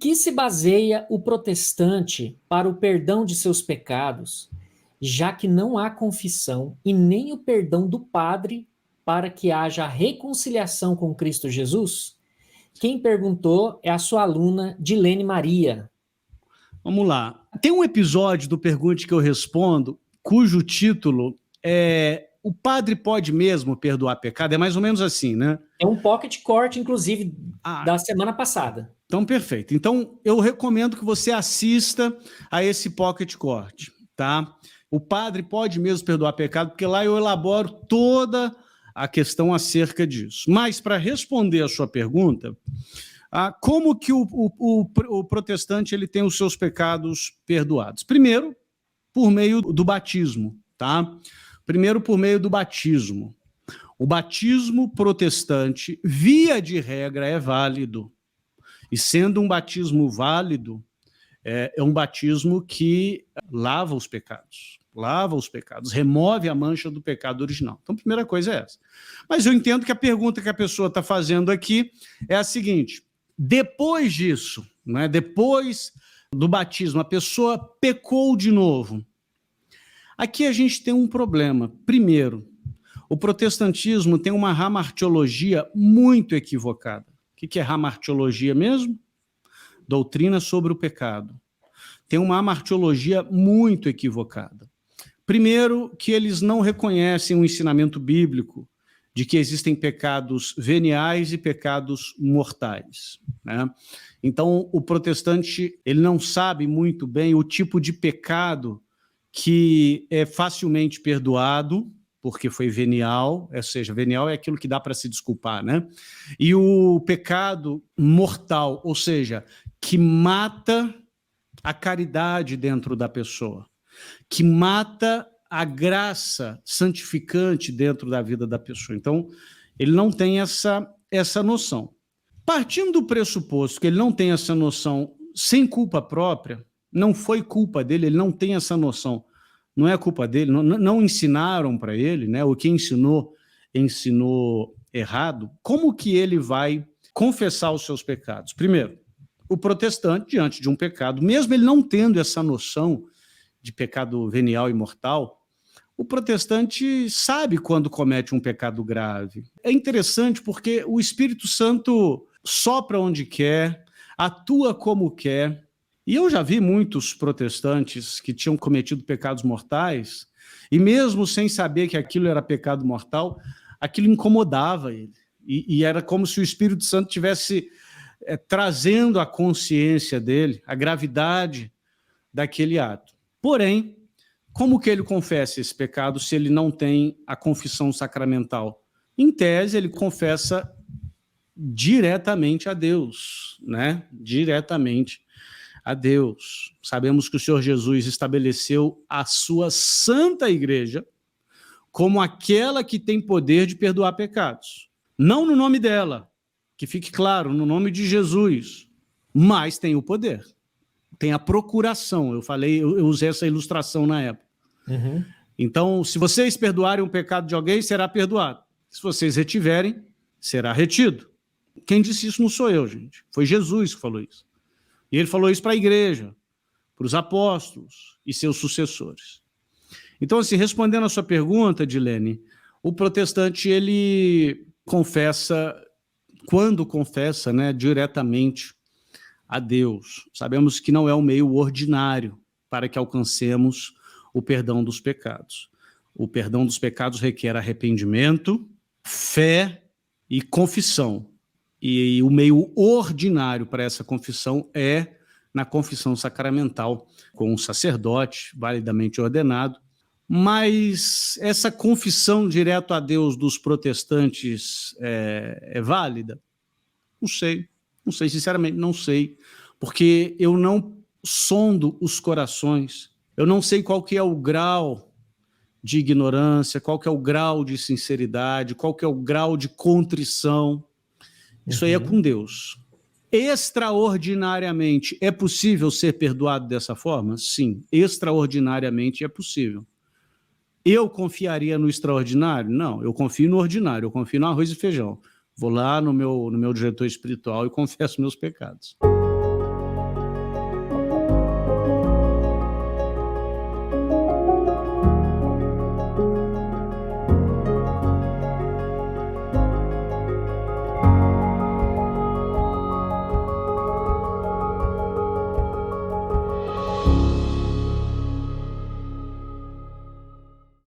que se baseia o protestante para o perdão de seus pecados, já que não há confissão e nem o perdão do padre para que haja reconciliação com Cristo Jesus? Quem perguntou é a sua aluna Dilene Maria. Vamos lá. Tem um episódio do Pergunte que eu respondo, cujo título é O Padre Pode Mesmo Perdoar Pecado? É mais ou menos assim, né? É um pocket corte, inclusive, da semana passada. Então, perfeito. Então, eu recomendo que você assista a esse pocket corte, tá? O padre pode mesmo perdoar pecado, porque lá eu elaboro toda a questão acerca disso. Mas, para responder a sua pergunta, como que o protestante ele tem os seus pecados perdoados? Primeiro, por meio do batismo, tá? Primeiro, por meio do batismo. O batismo protestante, via de regra, é válido. E sendo um batismo válido, é um batismo que lava os pecados, remove a mancha do pecado original. Então, a primeira coisa é essa. Mas eu entendo que a pergunta que a pessoa está fazendo aqui é a seguinte: depois disso, né, depois do batismo, a pessoa pecou de novo. Aqui a gente tem um problema. Primeiro, o protestantismo tem uma hamartiologia muito equivocada. O que é hamartiologia mesmo? Doutrina sobre o pecado. Tem uma hamartiologia muito equivocada. Primeiro, que eles não reconhecem o ensinamento bíblico de que existem pecados veniais e pecados mortais, né? Então, o protestante ele não sabe muito bem o tipo de pecado que é facilmente perdoado, porque foi venial, ou seja, venial é aquilo que dá para se desculpar, né? E o pecado mortal, ou seja, que mata a caridade dentro da pessoa, que mata a graça santificante dentro da vida da pessoa. Então, ele não tem essa noção. Partindo do pressuposto que ele não tem essa noção sem culpa própria, não foi culpa dele, ele não tem essa noção, não é culpa dele, não ensinaram para ele, né? O que ensinou errado. Como que ele vai confessar os seus pecados? Primeiro, o protestante, diante de um pecado, mesmo ele não tendo essa noção de pecado venial e mortal, o protestante sabe quando comete um pecado grave. É interessante porque o Espírito Santo sopra onde quer, atua como quer. E eu já vi muitos protestantes que tinham cometido pecados mortais, e mesmo sem saber que aquilo era pecado mortal, aquilo incomodava ele. E era como se o Espírito Santo tivesse trazendo à consciência dele a gravidade daquele ato. Porém, como que ele confessa esse pecado se ele não tem a confissão sacramental? Em tese, ele confessa diretamente a Deus, né? Diretamente a Deus. Sabemos que o Senhor Jesus estabeleceu a sua santa igreja como aquela que tem poder de perdoar pecados. Não no nome dela, que fique claro, no nome de Jesus, mas tem o poder. Tem a procuração. Eu usei essa ilustração na época. Uhum. Então, se vocês perdoarem o pecado de alguém, será perdoado. Se vocês retiverem, será retido. Quem disse isso não sou eu, gente. Foi Jesus que falou isso. E ele falou isso para a igreja, para os apóstolos e seus sucessores. Então, assim, respondendo a sua pergunta, Dilene, o protestante, ele confessa, quando confessa, né, diretamente a Deus. Sabemos que não é um meio ordinário para que alcancemos o perdão dos pecados. O perdão dos pecados requer arrependimento, fé e confissão. E o meio ordinário para essa confissão é na confissão sacramental, com um sacerdote validamente ordenado. Mas essa confissão direto a Deus dos protestantes é válida? Não sei, sinceramente, não sei, porque eu não sondo os corações, eu não sei qual que é o grau de ignorância, qual que é o grau de sinceridade, qual que é o grau de contrição. Isso aí é com Deus. Extraordinariamente, é possível ser perdoado dessa forma? Sim, extraordinariamente é possível. Eu confiaria no extraordinário? Não, eu confio no ordinário, eu confio no arroz e feijão. Vou lá no meu diretor espiritual e confesso meus pecados.